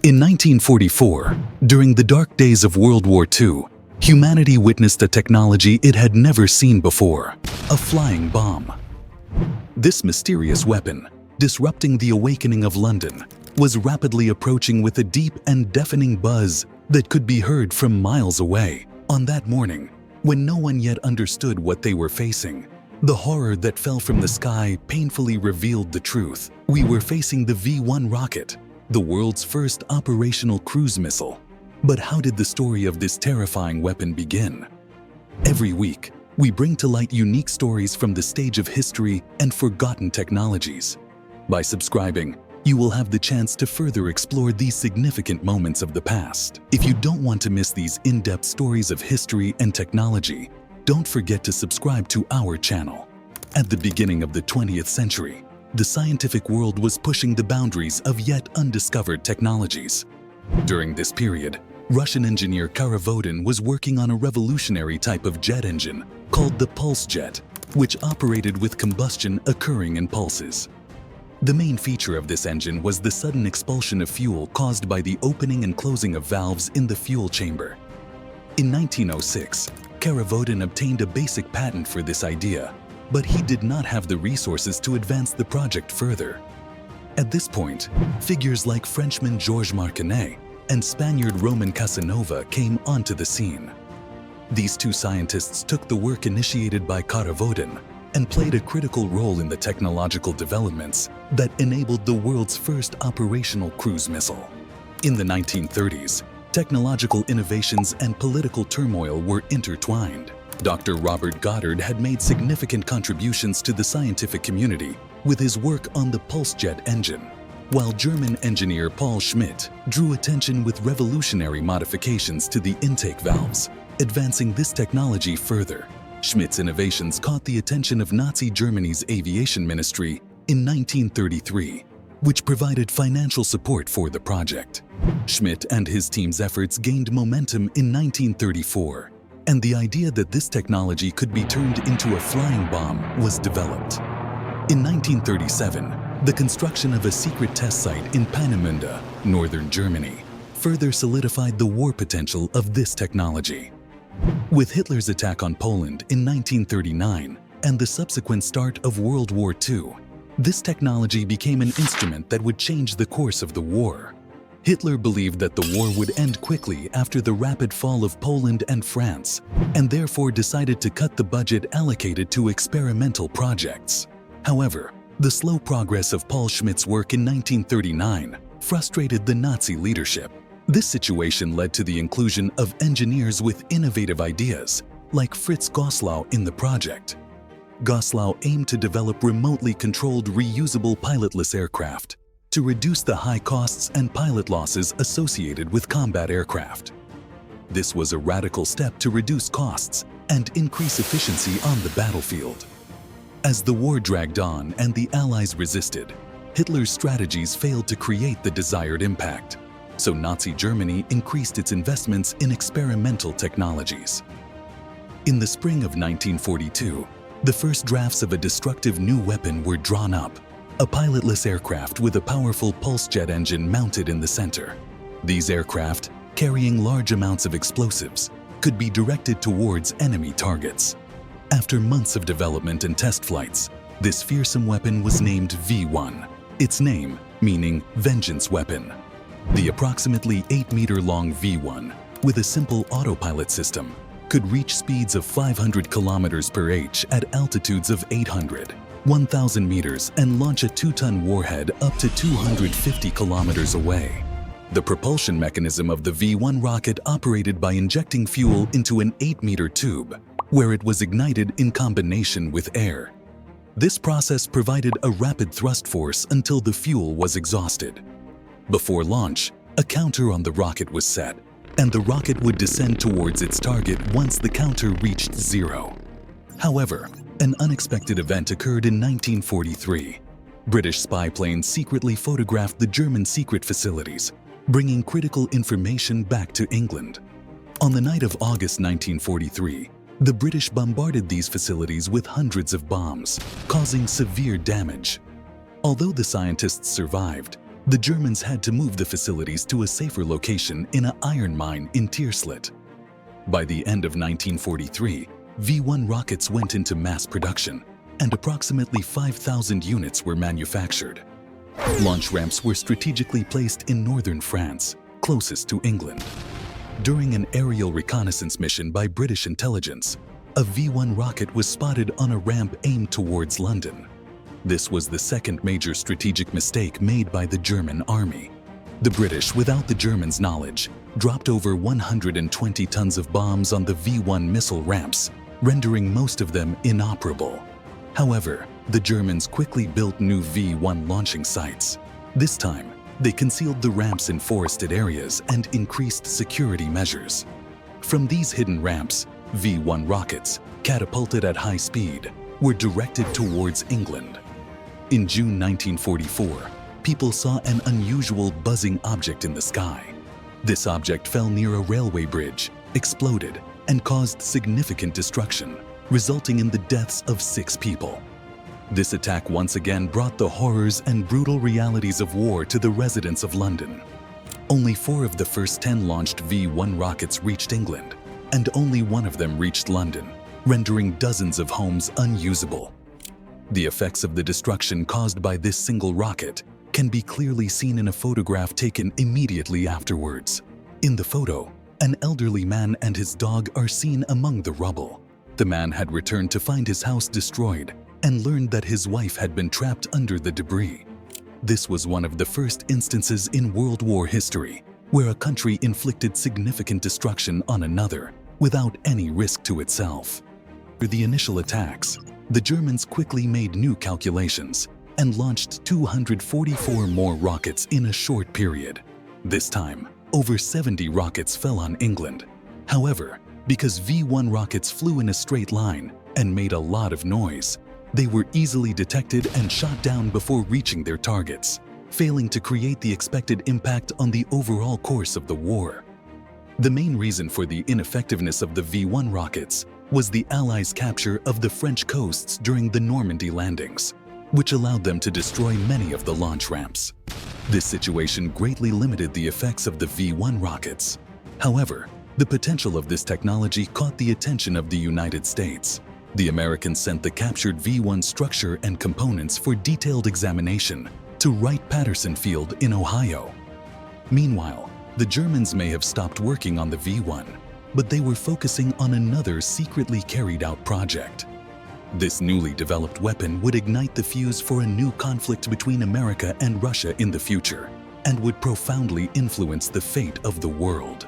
In 1944, during the dark days of World War II, humanity witnessed a technology it had never seen before: a flying bomb. This mysterious weapon, disrupting the awakening of London, was rapidly approaching with a deep and deafening buzz that could be heard from miles away. On that morning, when no one yet understood what they were facing, the horror that fell from the sky painfully revealed the truth. We were facing the V-1 rocket, the world's first operational cruise missile. But how did the story of this terrifying weapon begin? Every week, we bring to light unique stories from the stage of history and forgotten technologies. By subscribing, you will have the chance to further explore these significant moments of the past. If you don't want to miss these in-depth stories of history and technology, don't forget to subscribe to our channel. At the beginning of the 20th century, the scientific world was pushing the boundaries of yet undiscovered technologies. During this period, Russian engineer Karavodin was working on a revolutionary type of jet engine called the pulse jet, which operated with combustion occurring in pulses. The main feature of this engine was the sudden expulsion of fuel caused by the opening and closing of valves in the fuel chamber. In 1906, Karavodin obtained a basic patent for this idea, but he did not have the resources to advance the project further. At this point, figures like Frenchman Georges Marcanet and Spaniard Roman Casanova came onto the scene. These two scientists took the work initiated by Karavodin and played a critical role in the technological developments that enabled the world's first operational cruise missile. In the 1930s, technological innovations and political turmoil were intertwined. Dr. Robert Goddard had made significant contributions to the scientific community with his work on the pulse jet engine, while German engineer Paul Schmidt drew attention with revolutionary modifications to the intake valves, advancing this technology further. Schmidt's innovations caught the attention of Nazi Germany's aviation ministry in 1933, which provided financial support for the project. Schmidt and his team's efforts gained momentum in 1934, and the idea that this technology could be turned into a flying bomb was developed. In 1937, the construction of a secret test site in Peenemünde, northern Germany, further solidified the war potential of this technology. With Hitler's attack on Poland in 1939 and the subsequent start of World War II, this technology became an instrument that would change the course of the war. Hitler believed that the war would end quickly after the rapid fall of Poland and France, and therefore decided to cut the budget allocated to experimental projects. However, the slow progress of Paul Schmidt's work in 1939 frustrated the Nazi leadership. This situation led to the inclusion of engineers with innovative ideas, like Fritz Goslau in the project. Goslau aimed to develop remotely controlled reusable pilotless aircraft to reduce the high costs and pilot losses associated with combat aircraft. This was a radical step to reduce costs and increase efficiency on the battlefield. As the war dragged on and the Allies resisted, Hitler's strategies failed to create the desired impact, so Nazi Germany increased its investments in experimental technologies. In the spring of 1942, the first drafts of a destructive new weapon were drawn up: a pilotless aircraft with a powerful pulse jet engine mounted in the center. These aircraft, carrying large amounts of explosives, could be directed towards enemy targets. After months of development and test flights, this fearsome weapon was named V-1, its name meaning vengeance weapon. The approximately 8-meter-long V-1, with a simple autopilot system, could reach speeds of 500 kilometers per h at altitudes of 800, 1,000 meters and launch a 2-ton warhead up to 250 kilometers away. The propulsion mechanism of the V-1 rocket operated by injecting fuel into an 8-meter tube, where it was ignited in combination with air. This process provided a rapid thrust force until the fuel was exhausted. Before launch, a counter on the rocket was set, and the rocket would descend towards its target once the counter reached 0. However, an unexpected event occurred in 1943. British spy planes secretly photographed the German secret facilities, bringing critical information back to England. On the night of August 1943, the British bombarded these facilities with hundreds of bombs, causing severe damage. Although the scientists survived, The Germans had to move the facilities to a safer location in an iron mine in Tierslet. By the end of 1943, V-1 rockets went into mass production, and approximately 5,000 units were manufactured. Launch ramps were strategically placed in northern France, closest to England. During an aerial reconnaissance mission by British intelligence, a V-1 rocket was spotted on a ramp aimed towards London. This was the second major strategic mistake made by the German army. The British, without the Germans' knowledge, dropped over 120 tons of bombs on the V-1 missile ramps, rendering most of them inoperable. However, the Germans quickly built new V-1 launching sites. This time, they concealed the ramps in forested areas and increased security measures. From these hidden ramps, V-1 rockets, catapulted at high speed, were directed towards England. In June 1944, people saw an unusual buzzing object in the sky. This object fell near a railway bridge, exploded, and caused significant destruction, resulting in the deaths of 6 people. This attack once again brought the horrors and brutal realities of war to the residents of London. Only 4 of the first 10 launched V-1 rockets reached England, and only 1 of them reached London, rendering dozens of homes unusable. The effects of the destruction caused by this single rocket can be clearly seen in a photograph taken immediately afterwards. In the photo, an elderly man and his dog are seen among the rubble. The man had returned to find his house destroyed and learned that his wife had been trapped under the debris. This was one of the first instances in World War history where a country inflicted significant destruction on another without any risk to itself. For the initial attacks, the Germans quickly made new calculations and launched 244 more rockets in a short period. This time, over 70 rockets fell on England. However, because V-1 rockets flew in a straight line and made a lot of noise, they were easily detected and shot down before reaching their targets, failing to create the expected impact on the overall course of the war. The main reason for the ineffectiveness of the V-1 rockets was the Allies' capture of the French coasts during the Normandy landings, which allowed them to destroy many of the launch ramps. This situation greatly limited the effects of the V-1 rockets. However, the potential of this technology caught the attention of the United States. The Americans sent the captured V-1 structure and components for detailed examination to Wright-Patterson Field in Ohio. Meanwhile, the Germans may have stopped working on the V-1, but they were focusing on another secretly carried out project. This newly developed weapon would ignite the fuse for a new conflict between America and Russia in the future, and would profoundly influence the fate of the world.